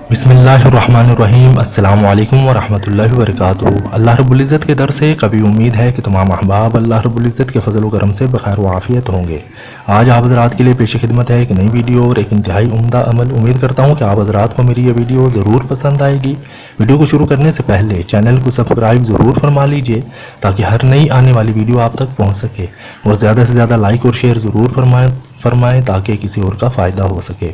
بسم اللہ الرحمن الرحیم۔ السلام علیکم ورحمۃ اللہ وبرکاتہ۔ اللہ رب العزت کے در سے کبھی امید ہے کہ تمام احباب اللہ رب العزت کے فضل و کرم سے بخیر و عافیت ہوں گے۔ آج آپ حضرات کے لیے پیش خدمت ہے ایک نئی ویڈیو اور ایک انتہائی عمدہ عمل۔ امید کرتا ہوں کہ آپ حضرات کو میری یہ ویڈیو ضرور پسند آئے گی۔ ویڈیو کو شروع کرنے سے پہلے چینل کو سبسکرائب ضرور فرما لیجئے تاکہ ہر نئی آنے والی ویڈیو آپ تک پہنچ سکے، اور زیادہ سے زیادہ لائک اور شیئر ضرور فرمائیں تاکہ کسی اور کا فائدہ ہو سکے۔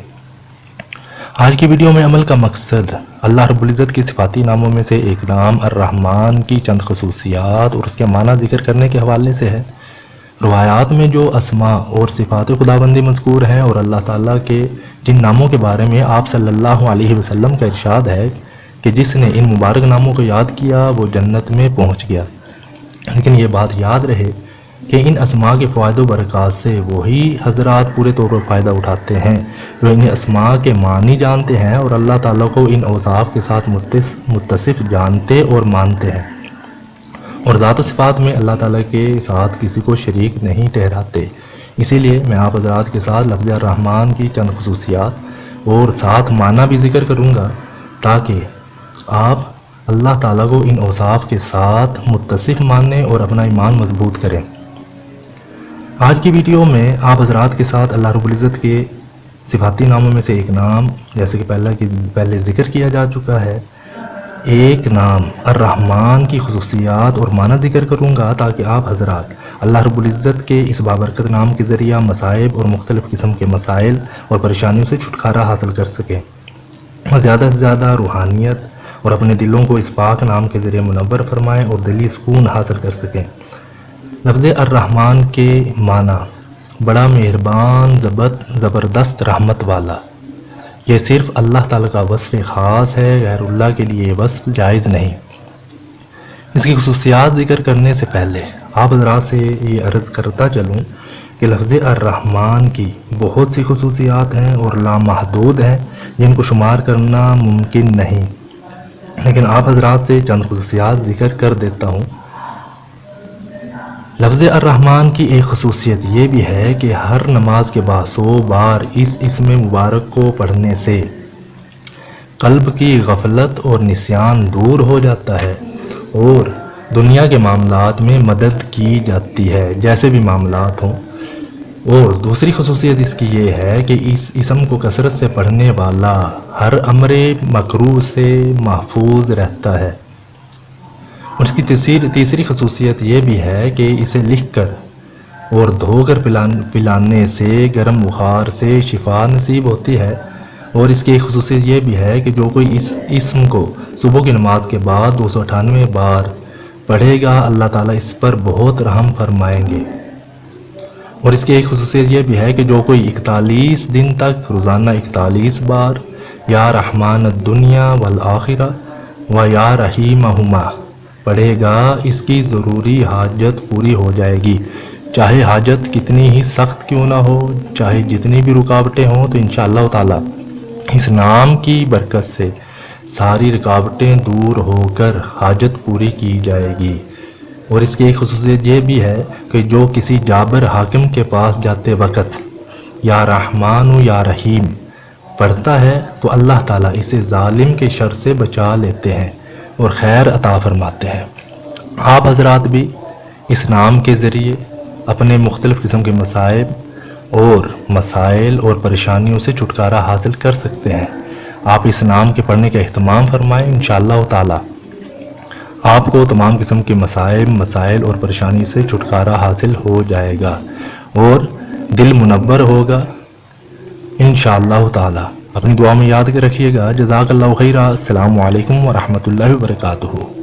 آج کی ویڈیو میں عمل کا مقصد اللہ رب العزت کی صفاتی ناموں میں سے ایک نام الرحمن کی چند خصوصیات اور اس کے معنی ذکر کرنے کے حوالے سے ہے۔ روایات میں جو اسماء اور صفات خداوندی مذکور ہیں اور اللہ تعالیٰ کے جن ناموں کے بارے میں آپ صلی اللہ علیہ وسلم کا ارشاد ہے کہ جس نے ان مبارک ناموں کو یاد کیا وہ جنت میں پہنچ گیا، لیکن یہ بات یاد رہے کہ ان اسماء کے فوائد و برکات سے وہی حضرات پورے طور پر فائدہ اٹھاتے ہیں جو ان اسماء کے معنی جانتے ہیں اور اللہ تعالیٰ کو ان اوصاف کے ساتھ متصف جانتے اور مانتے ہیں، اور ذات و صفات میں اللہ تعالیٰ کے ساتھ کسی کو شریک نہیں ٹھہراتے۔ اسی لیے میں آپ حضرات کے ساتھ لفظ الرحمن کی چند خصوصیات اور ساتھ معنی بھی ذکر کروں گا تاکہ آپ اللہ تعالیٰ کو ان اوصاف کے ساتھ متصف مانیں اور اپنا ایمان مضبوط کریں۔ آج کی ویڈیو میں آپ حضرات کے ساتھ اللہ رب العزت کے صفاتی ناموں میں سے ایک نام، جیسے کہ پہلے ذکر کیا جا چکا ہے، ایک نام الرحمن کی خصوصیات اور معنی ذکر کروں گا تاکہ آپ حضرات اللہ رب العزت کے اس بابرکت نام کے ذریعہ مصائب اور مختلف قسم کے مسائل اور پریشانیوں سے چھٹکارا حاصل کر سکیں، اور زیادہ سے زیادہ روحانیت اور اپنے دلوں کو اس پاک نام کے ذریعے منور فرمائیں اور دلی سکون حاصل کر سکیں۔ لفظ الرحمن کے معنی بڑا مہربان، زبردست رحمت والا۔ یہ صرف اللہ تعالیٰ کا وصف خاص ہے، غیر اللہ کے لیے یہ وصف جائز نہیں۔ اس کی خصوصیات ذکر کرنے سے پہلے آپ حضرات سے یہ عرض کرتا چلوں کہ لفظ الرحمن کی بہت سی خصوصیات ہیں اور لامحدود ہیں جن کو شمار کرنا ممکن نہیں، لیکن آپ حضرات سے چند خصوصیات ذکر کر دیتا ہوں۔ لفظ الرحمن کی ایک خصوصیت یہ بھی ہے کہ ہر نماز کے بعد 100 بار اس اسم مبارک کو پڑھنے سے قلب کی غفلت اور نسیان دور ہو جاتا ہے اور دنیا کے معاملات میں مدد کی جاتی ہے، جیسے بھی معاملات ہوں۔ اور دوسری خصوصیت اس کی یہ ہے کہ اس اسم کو کثرت سے پڑھنے والا ہر امر مکروہ سے محفوظ رہتا ہے۔ اور اس کی تیسری خصوصیت یہ بھی ہے کہ اسے لکھ کر اور دھو کر پلانے سے گرم بخار سے شفا نصیب ہوتی ہے، اور اس کی ایک خصوصیت یہ بھی ہے کہ جو کوئی اس اسم کو صبح کی نماز کے بعد 298 بار پڑھے گا اللہ تعالیٰ اس پر بہت رحم فرمائیں گے۔ اور اس کی ایک خصوصیت یہ بھی ہے کہ جو کوئی 41 دن تک روزانہ 41 بار یا رحمان الدنیا والآخرہ و یا رحیمہما پڑھے گا اس کی ضروری حاجت پوری ہو جائے گی، چاہے حاجت کتنی ہی سخت کیوں نہ ہو، چاہے جتنی بھی رکاوٹیں ہوں، تو انشاءاللہ تعالی اس نام کی برکت سے ساری رکاوٹیں دور ہو کر حاجت پوری کی جائے گی۔ اور اس کی ایک خصوصیت یہ بھی ہے کہ جو کسی جابر حاکم کے پاس جاتے وقت یا رحمان و یا رحیم پڑھتا ہے تو اللہ تعالیٰ اسے ظالم کے شر سے بچا لیتے ہیں اور خیر عطا فرماتے ہیں۔ آپ حضرات بھی اس نام کے ذریعے اپنے مختلف قسم کے مصائب اور مسائل اور پریشانیوں سے چھٹکارا حاصل کر سکتے ہیں۔ آپ اس نام کے پڑھنے کا اہتمام فرمائیں، انشاءاللہ تعالی آپ کو تمام قسم کے مصائب، مسائل اور پریشانی سے چھٹکارا حاصل ہو جائے گا اور دل منور ہوگا انشاءاللہ تعالی۔ اپنی دعا میں یاد کے رکھیے گا۔ جزاک اللہ خیرہ۔ السلام علیکم ورحمۃ اللہ وبرکاتہ۔